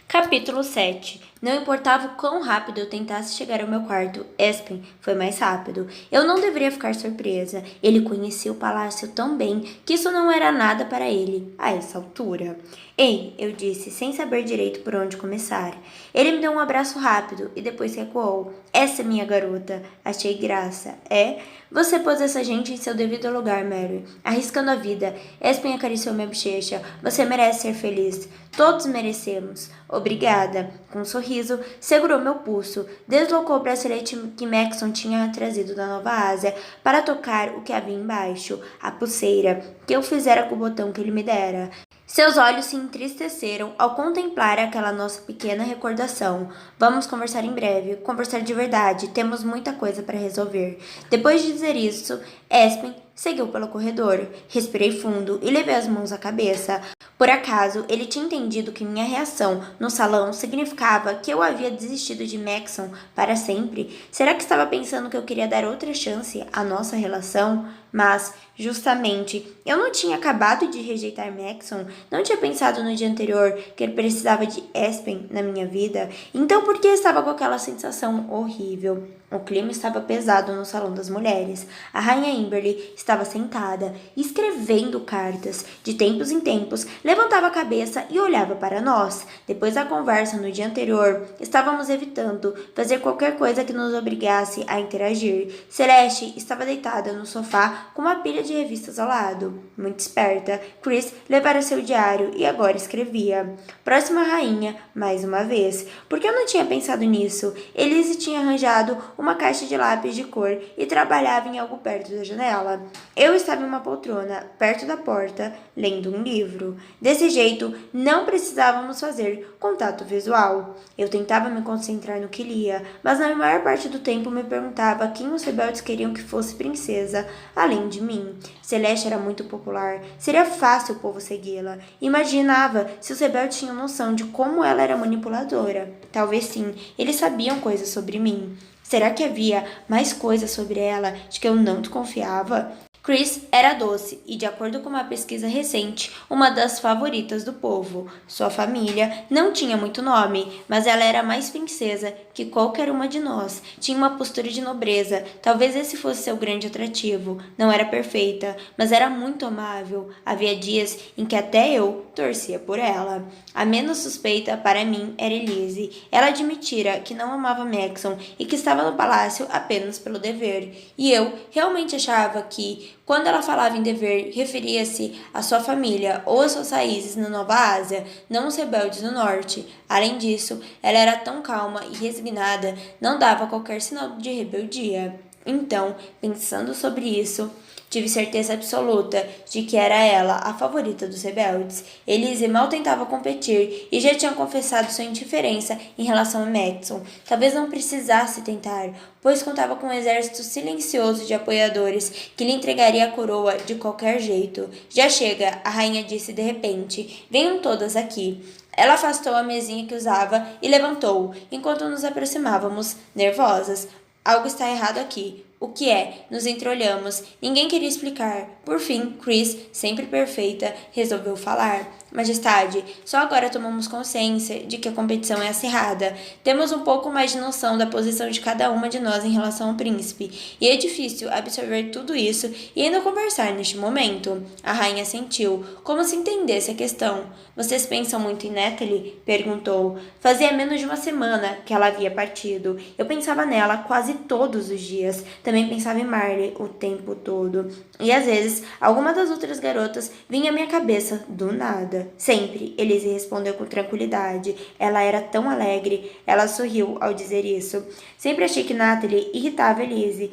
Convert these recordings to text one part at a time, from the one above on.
Capítulo 7. Não importava o quão rápido eu tentasse chegar ao meu quarto, Espen foi mais rápido. Eu não deveria ficar surpresa. Ele conhecia o palácio tão bem que isso não era nada para ele, a essa altura. Ei, eu disse, sem saber direito por onde começar. Ele me deu um abraço rápido e depois recuou. Essa é minha garota. Achei graça. É? Você pôs essa gente em seu devido lugar, Mary. Arriscando a vida. Espen acariciou minha bochecha. Você merece ser feliz. Todos merecemos. Obrigada. Com um sorriso, segurou meu pulso, deslocou o bracelete que Maxon tinha trazido da Nova Ásia para tocar o que havia embaixo, a pulseira, que eu fizera com o botão que ele me dera. Seus olhos se entristeceram ao contemplar aquela nossa pequena recordação. Vamos conversar em breve, conversar de verdade, temos muita coisa para resolver. Depois de dizer isso, Espen seguiu pelo corredor. Respirei fundo e levei as mãos à cabeça. Por acaso, ele tinha entendido que minha reação no salão significava que eu havia desistido de Maxon para sempre? Será que estava pensando que eu queria dar outra chance à nossa relação? Mas, justamente, eu não tinha acabado de rejeitar Maxon, não tinha pensado no dia anterior que ele precisava de Espen na minha vida, então por que estava com aquela sensação horrível? O clima estava pesado no salão das mulheres. A rainha Amberly estava sentada, escrevendo cartas. De tempos em tempos, levantava a cabeça e olhava para nós. Depois da conversa no dia anterior, estávamos evitando fazer qualquer coisa que nos obrigasse a interagir. Celeste estava deitada no sofá com uma pilha de revistas ao lado. Muito esperta, Chris levara seu diário e agora escrevia. Próxima rainha, mais uma vez. Porque eu não tinha pensado nisso. Elise tinha arranjado uma caixa de lápis de cor e trabalhava em algo perto da janela. Eu estava em uma poltrona, perto da porta, lendo um livro. Desse jeito, não precisávamos fazer contato visual. Eu tentava me concentrar no que lia, mas na maior parte do tempo me perguntava quem os rebeldes queriam que fosse princesa, além de mim. Celeste era muito popular, seria fácil o povo segui-la. Imaginava se os rebeldes tinham noção de como ela era manipuladora. Talvez sim, eles sabiam coisas sobre mim. Será que havia mais coisas sobre ela de que eu não desconfiava? Chris era doce e, de acordo com uma pesquisa recente, uma das favoritas do povo. Sua família não tinha muito nome, mas ela era mais princesa que qualquer uma de nós. Tinha uma postura de nobreza, talvez esse fosse seu grande atrativo. Não era perfeita, mas era muito amável. Havia dias em que até eu torcia por ela. A menos suspeita para mim era Elise. Ela admitira que não amava Maxon e que estava no palácio apenas pelo dever. E eu realmente achava que, quando ela falava em dever, referia-se à sua família ou às suas raízes na Nova Ásia, não os rebeldes do norte. Além disso, ela era tão calma e resignada, não dava qualquer sinal de rebeldia. Então, pensando sobre isso, tive certeza absoluta de que era ela a favorita dos rebeldes. Elise mal tentava competir e já tinha confessado sua indiferença em relação a Maxon. Talvez não precisasse tentar, pois contava com um exército silencioso de apoiadores que lhe entregaria a coroa de qualquer jeito. Já chega, a rainha disse de repente. Venham todas aqui. Ela afastou a mesinha que usava e levantou, enquanto nos aproximávamos, nervosas. Algo está errado aqui. O que é? Nos entreolhamos. Ninguém queria explicar. Por fim, Chris, sempre perfeita, resolveu falar. Majestade, só agora tomamos consciência de que a competição é acirrada. Temos um pouco mais de noção da posição de cada uma de nós em relação ao príncipe. E é difícil absorver tudo isso e ainda conversar neste momento. A rainha sentiu, como se entendesse a questão. Vocês pensam muito em Natalie? Perguntou. Fazia menos de uma semana que ela havia partido. Eu pensava nela quase todos os dias. Também pensava em Marley o tempo todo. E às vezes, alguma das outras garotas vinha à minha cabeça do nada. Sempre, Elise respondeu com tranquilidade. Ela era tão alegre. Ela sorriu ao dizer isso. Sempre achei que Natalie irritava Elise.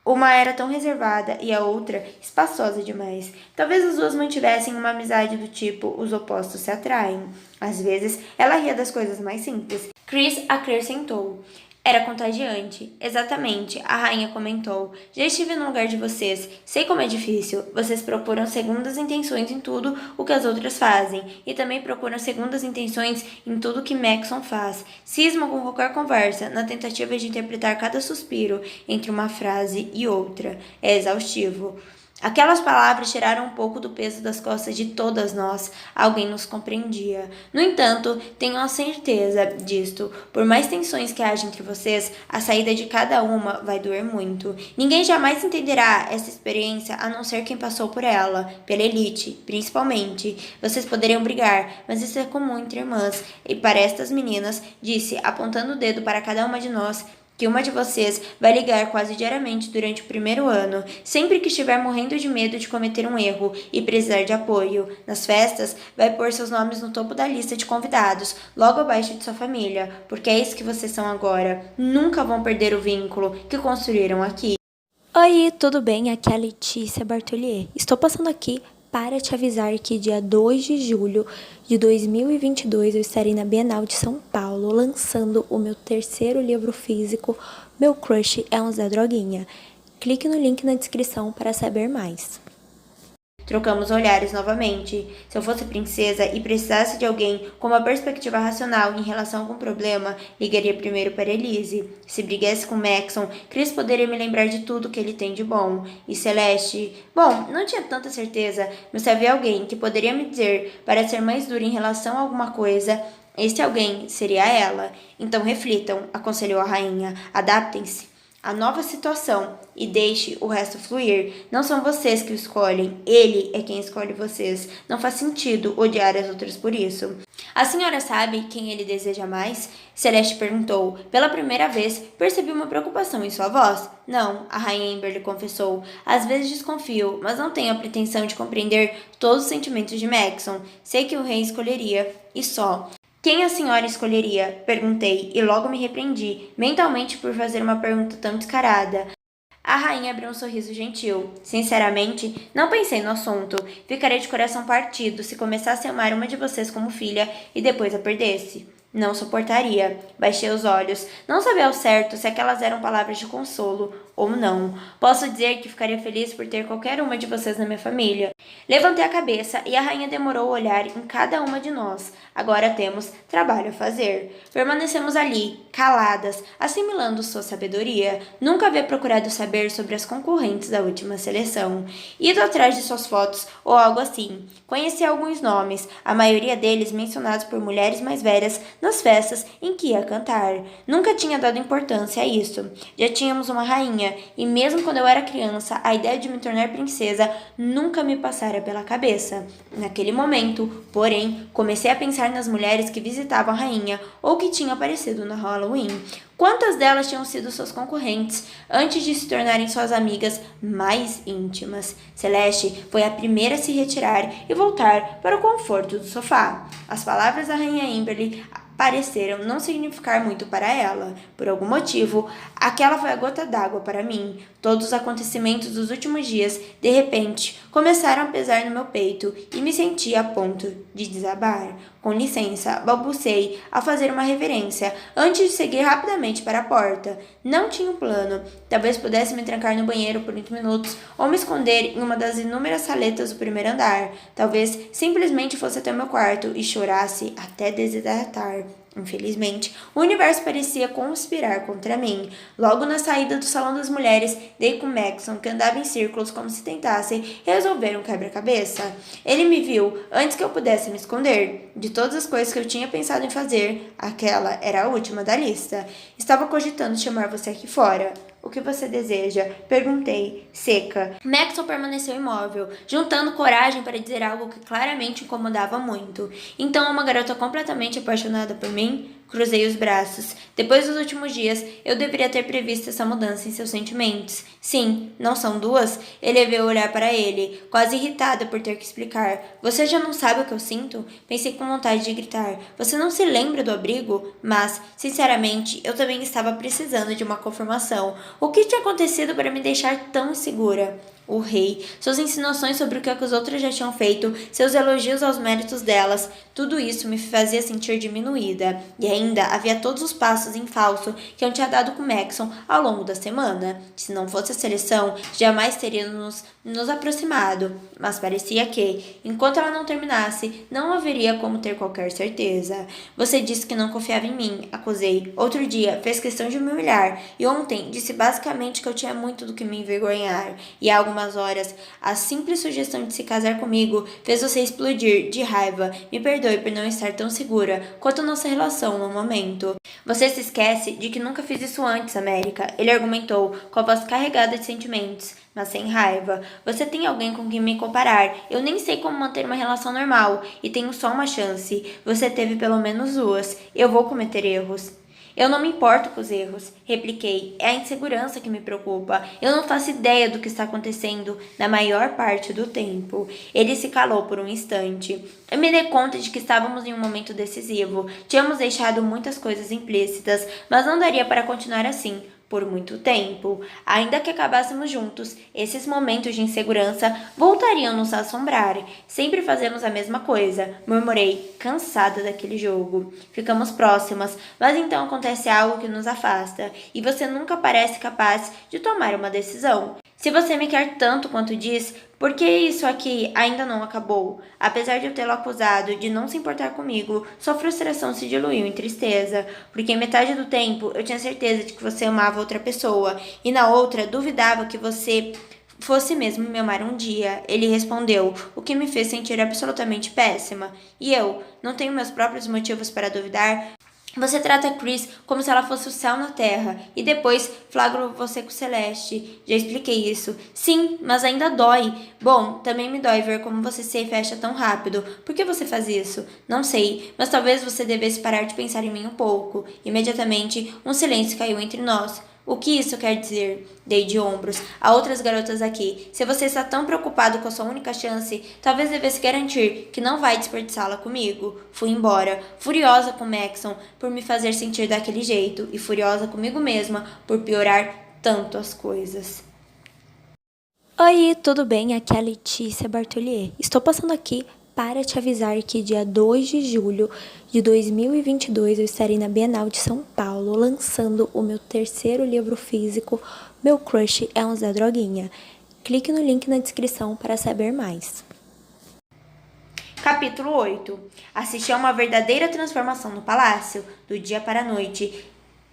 Uma era tão reservada e a outra espaçosa demais. Talvez as duas mantivessem uma amizade do tipo os opostos se atraem. Às vezes, ela ria das coisas mais simples. Chris acrescentou. Era contagiante. Exatamente, a rainha comentou. Já estive no lugar de vocês. Sei como é difícil. Vocês procuram segundas intenções em tudo o que as outras fazem. E também procuram segundas intenções em tudo o que Maxon faz. Cismam com qualquer conversa, na tentativa de interpretar cada suspiro entre uma frase e outra. É exaustivo. Aquelas palavras tiraram um pouco do peso das costas de todas nós. Alguém nos compreendia. No entanto, tenho a certeza disto. Por mais tensões que haja entre vocês, a saída de cada uma vai doer muito. Ninguém jamais entenderá essa experiência a não ser quem passou por ela, pela elite, principalmente. Vocês poderiam brigar, mas isso é comum entre irmãs. E para estas meninas, disse, apontando o dedo para cada uma de nós, que uma de vocês vai ligar quase diariamente durante o primeiro ano, sempre que estiver morrendo de medo de cometer um erro e precisar de apoio. Nas festas, vai pôr seus nomes no topo da lista de convidados, logo abaixo de sua família, porque é isso que vocês são agora. Nunca vão perder o vínculo que construíram aqui. Oi, tudo bem? Aqui é a Letícia Bartolier. Estou passando aqui para te avisar que dia 2 de julho de 2022 eu estarei na Bienal de São Paulo lançando o meu terceiro livro físico, Meu Crush é um Zé Droguinha. Clique no link na descrição para saber mais. Trocamos olhares novamente. Se eu fosse princesa e precisasse de alguém com uma perspectiva racional em relação a algum problema, ligaria primeiro para Elise. Se brigasse com Maxon, Chris poderia me lembrar de tudo que ele tem de bom. E Celeste? Bom, não tinha tanta certeza, mas se havia alguém que poderia me dizer para ser mais dura em relação a alguma coisa, esse alguém seria ela. Então reflitam, aconselhou a rainha. Adaptem-se à nova situação e deixe o resto fluir. Não são vocês que o escolhem, ele é quem escolhe vocês. Não faz sentido odiar as outras por isso. A senhora sabe quem ele deseja mais? Celeste perguntou. Pela primeira vez, percebi uma preocupação em sua voz. Não, a rainha Amberly confessou. Às vezes desconfio, mas não tenho a pretensão de compreender todos os sentimentos de Maxon. Sei que o rei escolheria, e só. Quem a senhora escolheria? Perguntei, e logo me repreendi, mentalmente por fazer uma pergunta tão descarada. A rainha abriu um sorriso gentil. Sinceramente, não pensei no assunto. Ficaria de coração partido se começasse a amar uma de vocês como filha e depois a perdesse. Não suportaria. Baixei os olhos. Não sabia ao certo se aquelas eram palavras de consolo ou não. Posso dizer que ficaria feliz por ter qualquer uma de vocês na minha família. Levantei a cabeça e a rainha demorou a olhar em cada uma de nós. Agora temos trabalho a fazer. Permanecemos ali, caladas, assimilando sua sabedoria. Nunca havia procurado saber sobre as concorrentes da última seleção. Ido atrás de suas fotos ou algo assim. Conheci alguns nomes, a maioria deles mencionados por mulheres mais velhas nas festas em que ia cantar. Nunca tinha dado importância a isso. Já tínhamos uma rainha, e mesmo quando eu era criança, a ideia de me tornar princesa nunca me passara pela cabeça. Naquele momento, porém, comecei a pensar nas mulheres que visitavam a rainha ou que tinham aparecido no Halloween. Quantas delas tinham sido suas concorrentes antes de se tornarem suas amigas mais íntimas? Celeste foi a primeira a se retirar e voltar para o conforto do sofá. As palavras da rainha Amberly pareceram não significar muito para ela. Por algum motivo, aquela foi a gota d'água para mim. Todos os acontecimentos dos últimos dias, de repente, começaram a pesar no meu peito e me senti a ponto de desabar. Com licença, balbuciei a fazer uma reverência antes de seguir rapidamente para a porta. Não tinha um plano. Talvez pudesse me trancar no banheiro por 20 minutos ou me esconder em uma das inúmeras saletas do primeiro andar. Talvez simplesmente fosse até o meu quarto e chorasse até desidratar. Infelizmente, o universo parecia conspirar contra mim. Logo na saída do salão das mulheres, dei com Maxon, que andava em círculos como se tentasse resolver um quebra-cabeça. Ele me viu antes que eu pudesse me esconder. De todas as coisas que eu tinha pensado em fazer, aquela era a última da lista. Estava cogitando chamar você aqui fora. O que você deseja? Perguntei, seca. Maxon permaneceu imóvel, juntando coragem para dizer algo que claramente incomodava muito. Então, uma garota completamente apaixonada por mim? Cruzei os braços. Depois dos últimos dias, eu deveria ter previsto essa mudança em seus sentimentos. Sim, não são duas? Elevei o olhar para ele, quase irritada por ter que explicar. Você já não sabe o que eu sinto? Pensei com vontade de gritar. Você não se lembra do abrigo? Mas, sinceramente, eu também estava precisando de uma confirmação. O que tinha acontecido para me deixar tão insegura? O rei, suas insinuações sobre o que os outros já tinham feito, seus elogios aos méritos delas, tudo isso me fazia sentir diminuída. E ainda havia todos os passos em falso que eu tinha dado com Maxon ao longo da semana. Se não fosse a seleção, jamais teríamos nos aproximado, mas parecia que, enquanto ela não terminasse, não haveria como ter qualquer certeza. Você disse que não confiava em mim, acusei. Outro dia, fez questão de me humilhar, e ontem disse basicamente que eu tinha muito do que me envergonhar. E há algumas horas, a simples sugestão de se casar comigo fez você explodir de raiva. Me perdoe por não estar tão segura quanto nossa relação no momento. Você se esquece de que nunca fiz isso antes, América, ele argumentou, com a voz carregada de sentimentos, mas sem raiva. Você tem alguém com quem me comparar. Eu nem sei como manter uma relação normal e tenho só uma chance. Você teve pelo menos duas. Eu vou cometer erros. Eu não me importo com os erros, repliquei. É a insegurança que me preocupa. Eu não faço ideia do que está acontecendo na maior parte do tempo. Ele se calou por um instante. Eu me dei conta de que estávamos em um momento decisivo. Tínhamos deixado muitas coisas implícitas, mas não daria para continuar assim por muito tempo. Ainda que acabássemos juntos, esses momentos de insegurança voltariam a nos assombrar. Sempre fazemos a mesma coisa, murmurei, cansada daquele jogo. Ficamos próximas, mas então acontece algo que nos afasta, e você nunca parece capaz de tomar uma decisão. Se você me quer tanto quanto diz, por que isso aqui ainda não acabou? Apesar de eu tê-lo acusado de não se importar comigo, sua frustração se diluiu em tristeza, porque em metade do tempo eu tinha certeza de que você amava outra pessoa, e na outra duvidava que você fosse mesmo me amar um dia. Ele respondeu, o que me fez sentir absolutamente péssima. E eu, não tenho meus próprios motivos para duvidar? Você trata Chris como se ela fosse o céu na terra, e depois flagro você com Celeste. Já expliquei isso. Sim, mas ainda dói. Bom, também me dói ver como você se fecha tão rápido. Por que você faz isso? Não sei, mas talvez você devesse parar de pensar em mim um pouco. Imediatamente, um silêncio caiu entre nós. O que isso quer dizer? Dei de ombros. Há outras garotas aqui. Se você está tão preocupado com a sua única chance, talvez devesse garantir que não vai desperdiçá-la comigo. Fui embora, furiosa com Maxon por me fazer sentir daquele jeito e furiosa comigo mesma por piorar tanto as coisas. Oi, tudo bem? Aqui é a Letícia Bartolier. Estou passando aqui para te avisar que dia 2 de julho de 2022 eu estarei na Bienal de São Paulo lançando o meu terceiro livro físico, Meu Crush é um Zé Droguinha. Clique no link na descrição para saber mais. Capítulo 8. Assisti a uma verdadeira transformação no palácio, do dia para a noite.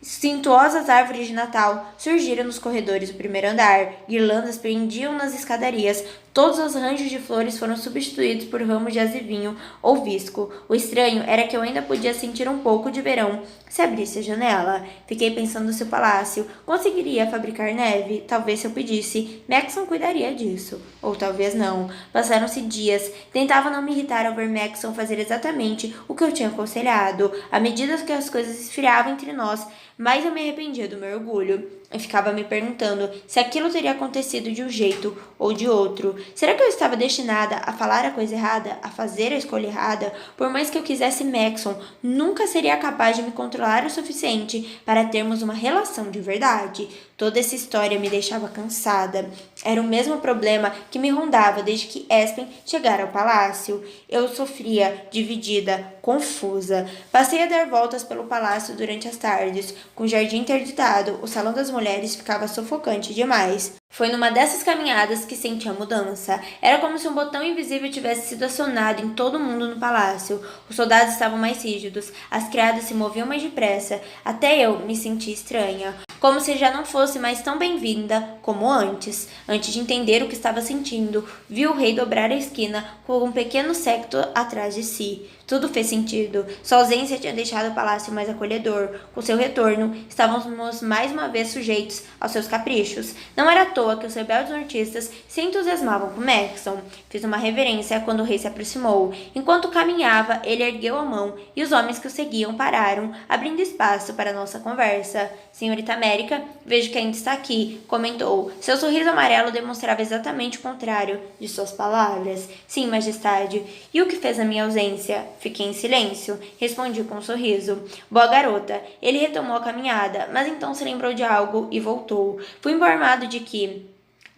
Suntuosas árvores de Natal surgiram nos corredores do primeiro andar, guirlandas pendiam nas escadarias, todos os arranjos de flores foram substituídos por ramos de azevinho ou visco. O estranho era que eu ainda podia sentir um pouco de verão se abrisse a janela. Fiquei pensando se o palácio conseguiria fabricar neve. Talvez se eu pedisse, Maxon cuidaria disso. Ou talvez não. Passaram-se dias. Tentava não me irritar ao ver Maxon fazer exatamente o que eu tinha aconselhado. À medida que as coisas esfriavam entre nós, mais eu me arrependia do meu orgulho. Eu ficava me perguntando se aquilo teria acontecido de um jeito ou de outro. Será que eu estava destinada a falar a coisa errada, a fazer a escolha errada? Por mais que eu quisesse Maxon, nunca seria capaz de me controlar o suficiente para termos uma relação de verdade. Toda essa história me deixava cansada. Era o mesmo problema que me rondava desde que Espen chegara ao palácio. Eu sofria, dividida, confusa. Passei a dar voltas pelo palácio durante as tardes. Com o jardim interditado, o salão das mulheres ficava sufocante demais. Foi numa dessas caminhadas que senti a mudança. Era como se um botão invisível tivesse sido acionado em todo mundo no palácio. Os soldados estavam mais rígidos, as criadas se moviam mais depressa. Até eu me senti estranha, como se já não fosse mais tão bem-vinda como antes. Antes de entender o que estava sentindo, vi o rei dobrar a esquina com um pequeno séquito atrás de si. Tudo fez sentido. Sua ausência tinha deixado o palácio mais acolhedor. Com seu retorno, estávamos mais uma vez sujeitos aos seus caprichos. Não era à toa que os rebeldes nortistas se entusiasmavam com Maxon. Fiz uma reverência quando o rei se aproximou. Enquanto caminhava, ele ergueu a mão e os homens que o seguiam pararam, abrindo espaço para nossa conversa. Senhorita América, vejo que ainda está aqui, comentou. Seu sorriso amarelo demonstrava exatamente o contrário de suas palavras. Sim, majestade. E o que fez a minha ausência? Fiquei em silêncio. Respondi com um sorriso. Boa garota. Ele retomou a caminhada, mas então se lembrou de algo e voltou. Fui informado de que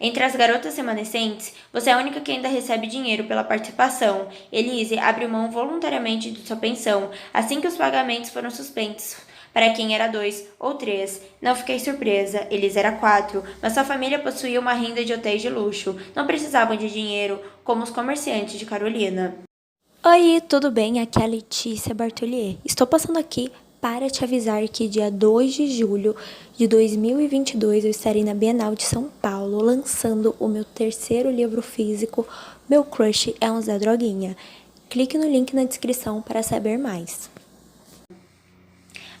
Entre as garotas remanescentes, você é a única que ainda recebe dinheiro pela participação. Elise abriu mão voluntariamente de sua pensão assim que os pagamentos foram suspensos. Para quem era 2 ou 3, não fiquei surpresa. Elise era 4, mas sua família possuía uma renda de hotéis de luxo. Não precisavam de dinheiro como os comerciantes de Carolina. Oi, tudo bem? Aqui é a Letícia Bartolier. Estou passando aqui para te avisar que dia 2 de julho de 2022 eu estarei na Bienal de São Paulo lançando o meu terceiro livro físico, Meu Crush é um Zé Droguinha. Clique no link na descrição para saber mais.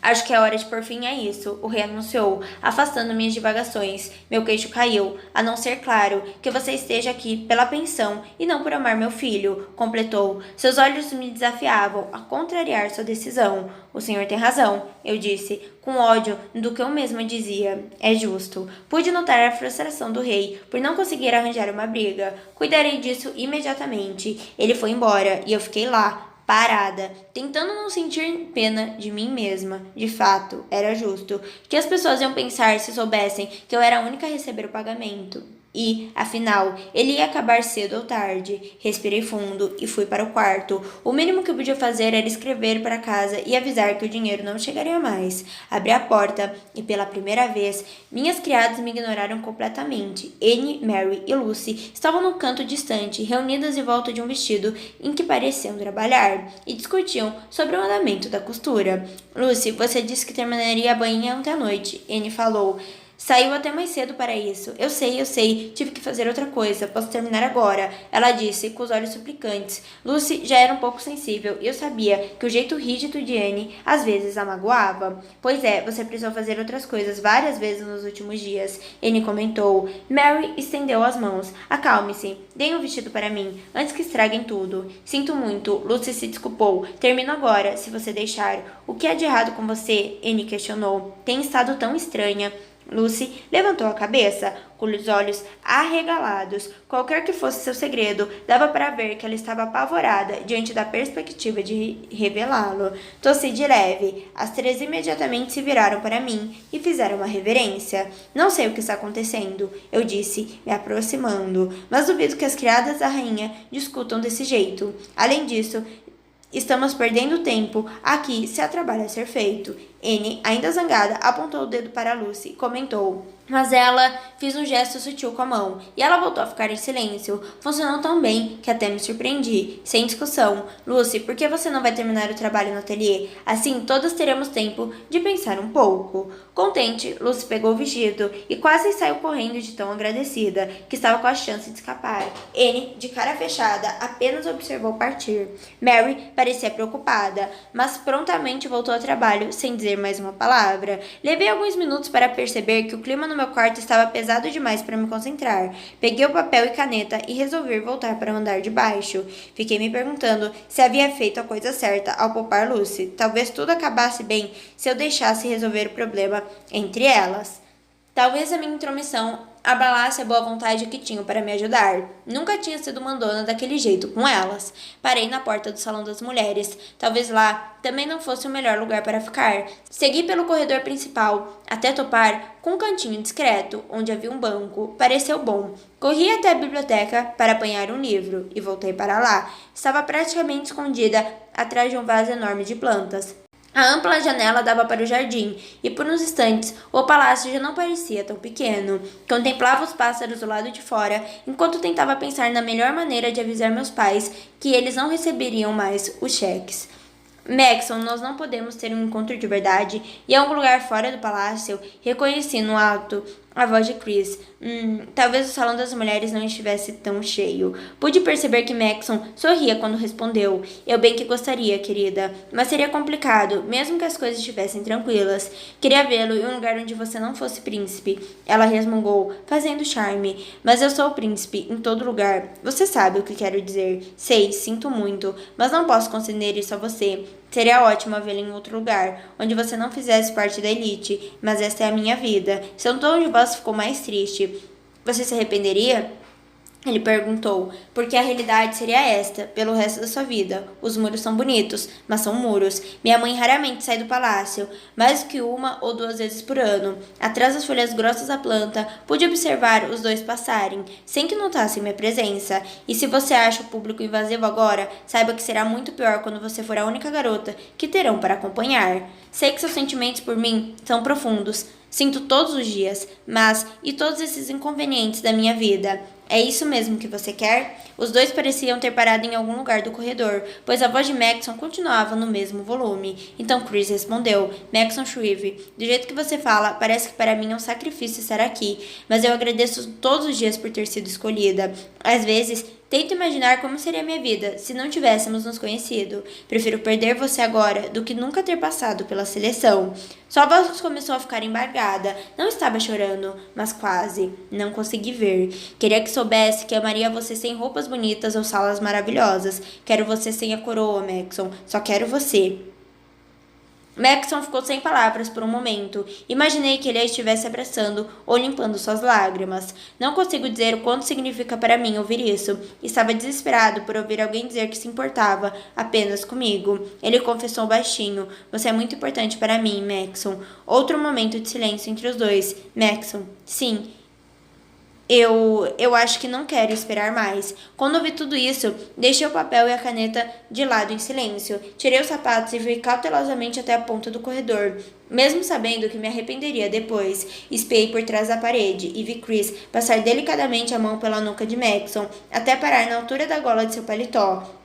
Acho que é hora de pôr fim a isso, o rei anunciou, afastando minhas divagações. Meu queixo caiu, a não ser, claro, que você esteja aqui pela pensão e não por amar meu filho, completou. Seus olhos me desafiavam a contrariar sua decisão. O senhor tem razão, eu disse, com ódio do que eu mesma dizia. É justo. Pude notar a frustração do rei por não conseguir arranjar uma briga. Cuidarei disso imediatamente. Ele foi embora e eu fiquei lá, parada, tentando não sentir pena de mim mesma. De fato, era justo. Que as pessoas iam pensar se soubessem que eu era a única a receber o pagamento. E, afinal, ele ia acabar cedo ou tarde. Respirei fundo e fui para o quarto. O mínimo que eu podia fazer era escrever para casa e avisar que o dinheiro não chegaria mais. Abri a porta e, pela primeira vez, minhas criadas me ignoraram completamente. Anne, Mary e Lucy estavam num canto distante, reunidas em volta de um vestido em que pareciam trabalhar, e discutiam sobre o andamento da costura. Lucy, você disse que terminaria a bainha ontem à noite, Anne falou. Saiu até mais cedo para isso. Eu sei. Tive que fazer outra coisa. Posso terminar agora, ela disse, com os olhos suplicantes. Lucy já era um pouco sensível e eu sabia que o jeito rígido de Anne às vezes a magoava. Pois é, você precisou fazer outras coisas várias vezes nos últimos dias, Anne comentou. Mary estendeu as mãos. Acalme-se. Deem um vestido para mim, antes que estraguem tudo. Sinto muito, Lucy se desculpou. Termino agora, se você deixar. O que há de errado com você? Anne questionou. Tem estado tão estranha. Lucy levantou a cabeça, com os olhos arregalados. Qualquer que fosse seu segredo, dava para ver que ela estava apavorada diante da perspectiva de revelá-lo. Tossi de leve. As 3 imediatamente se viraram para mim e fizeram uma reverência. Não sei o que está acontecendo, eu disse, me aproximando, mas duvido que as criadas da rainha discutam desse jeito. Além disso, estamos perdendo tempo aqui se há trabalho a ser feito. Anne, ainda zangada, apontou o dedo para Lucy e comentou. Mas ela fez um gesto sutil com a mão, e ela voltou a ficar em silêncio. Funcionou tão bem que até me surpreendi. Sem discussão. Lucy, por que você não vai terminar o trabalho no ateliê? Assim, todas teremos tempo de pensar um pouco. Contente, Lucy pegou o vestido e quase saiu correndo de tão agradecida, que estava com a chance de escapar. Anne, de cara fechada, apenas observou partir. Mary parecia preocupada, mas prontamente voltou ao trabalho, sem dizer mais uma palavra. Levei alguns minutos para perceber que o clima no meu quarto estava pesado demais para me concentrar. Peguei o papel e caneta e resolvi voltar para o andar de baixo. Fiquei me perguntando se havia feito a coisa certa ao poupar Lucy. Talvez tudo acabasse bem se eu deixasse resolver o problema entre elas. Talvez a minha intromissão abalasse a boa vontade que tinham para me ajudar. Nunca tinha sido mandona daquele jeito com elas. Parei na porta do salão das mulheres. Talvez lá também não fosse o melhor lugar para ficar. Segui pelo corredor principal, até topar com um cantinho discreto, onde havia um banco. Pareceu bom. Corri até a biblioteca para apanhar um livro e voltei para lá. Estava praticamente escondida atrás de um vaso enorme de plantas. A ampla janela dava para o jardim, e por uns instantes o palácio já não parecia tão pequeno. Contemplava os pássaros do lado de fora, enquanto tentava pensar na melhor maneira de avisar meus pais que eles não receberiam mais os cheques. Maxon, nós não podemos ter um encontro de verdade. E em algum lugar fora do palácio, reconheci no alto a voz de Chris. Talvez o salão das mulheres não estivesse tão cheio. Pude perceber que Maxon sorria quando respondeu. Eu bem que gostaria, querida. Mas seria complicado, mesmo que as coisas estivessem tranquilas. Queria vê-lo em um lugar onde você não fosse príncipe. Ela resmungou, fazendo charme. Mas eu sou o príncipe em todo lugar. Você sabe o que quero dizer. Sei, sinto muito. Mas não posso conceder isso a você. Seria ótimo vê-lo em outro lugar, onde você não fizesse parte da elite, mas esta é a minha vida. Seu tom de voz ficou mais triste. Você se arrependeria? Ele perguntou, porque a realidade seria esta, pelo resto da sua vida. Os muros são bonitos, mas são muros. Minha mãe raramente sai do palácio, mais do que 1 ou 2 vezes por ano. Atrás das folhas grossas da planta, pude observar os dois passarem, sem que notassem minha presença. E se você acha o público invasivo agora, saiba que será muito pior quando você for a única garota que terão para acompanhar. Sei que seus sentimentos por mim são profundos. Sinto todos os dias, mas e todos esses inconvenientes da minha vida? É isso mesmo que você quer? Os dois pareciam ter parado em algum lugar do corredor, pois a voz de Maxon continuava no mesmo volume. Então Chris respondeu, Maxon Shreve, do jeito que você fala, parece que para mim é um sacrifício estar aqui, mas eu agradeço todos os dias por ter sido escolhida. Às vezes, tento imaginar como seria minha vida se não tivéssemos nos conhecido. Prefiro perder você agora do que nunca ter passado pela seleção. Sua voz começou a ficar embargada. Não estava chorando, mas quase. Não consegui ver. Queria que soubesse que amaria você sem roupas bonitas ou salas maravilhosas. Quero você sem a coroa, Maxon. Só quero você. Maxon ficou sem palavras por um momento. Imaginei que ele a estivesse abraçando ou limpando suas lágrimas. Não consigo dizer o quanto significa para mim ouvir isso. Estava desesperado por ouvir alguém dizer que se importava apenas comigo. Ele confessou baixinho. Você é muito importante para mim, Maxon. Outro momento de silêncio entre os dois. Maxon, sim. Eu acho que não quero esperar mais. Quando ouvi tudo isso, deixei o papel e a caneta de lado em silêncio. Tirei os sapatos e fui cautelosamente até a ponta do corredor. Mesmo sabendo que me arrependeria depois, espiei por trás da parede e vi Chris passar delicadamente a mão pela nuca de Maxon, até parar na altura da gola de seu paletó.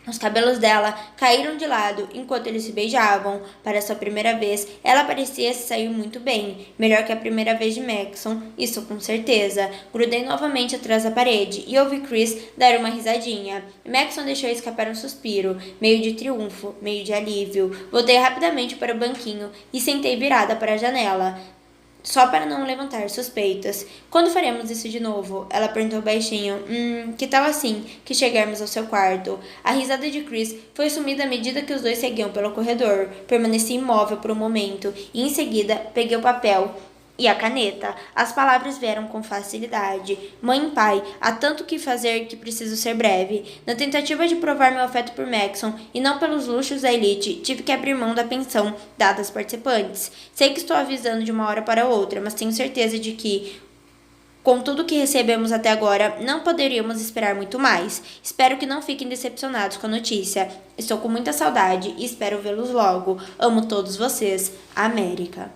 Os cabelos dela caíram de lado enquanto eles se beijavam. Para sua primeira vez, ela parecia se sair muito bem. Melhor que a primeira vez de Maxon, isso com certeza. Grudei novamente atrás da parede e ouvi Chris dar uma risadinha. Maxon deixou escapar um suspiro, meio de triunfo, meio de alívio. Voltei rapidamente para o banquinho e sentei virada para a janela, só para não levantar suspeitas. Quando faremos isso de novo? Ela perguntou baixinho. Que tal assim, que chegarmos ao seu quarto? A risada de Chris foi sumida à medida que os dois seguiam pelo corredor. Permaneci imóvel por um momento e em seguida peguei o papel e a caneta. As palavras vieram com facilidade. Mãe e pai, há tanto que fazer que preciso ser breve. Na tentativa de provar meu afeto por Maxon e não pelos luxos da elite, tive que abrir mão da pensão dada aos participantes. Sei que estou avisando de uma hora para outra, mas tenho certeza de que, com tudo que recebemos até agora, não poderíamos esperar muito mais. Espero que não fiquem decepcionados com a notícia. Estou com muita saudade e espero vê-los logo. Amo todos vocês. América.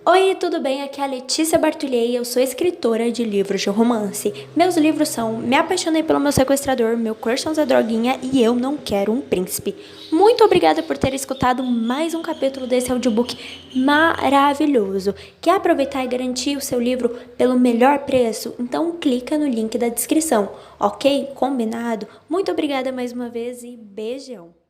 Oi, tudo bem? Aqui é a Letícia Bartolier e eu sou escritora de livros de romance. Meus livros são Me Apaixonei pelo Meu Sequestrador, Meu Crush é Droguinha e Eu Não Quero um Príncipe. Muito obrigada por ter escutado mais um capítulo desse audiobook maravilhoso. Quer aproveitar e garantir o seu livro pelo melhor preço? Então clica no link da descrição, ok? Combinado? Muito obrigada mais uma vez e beijão!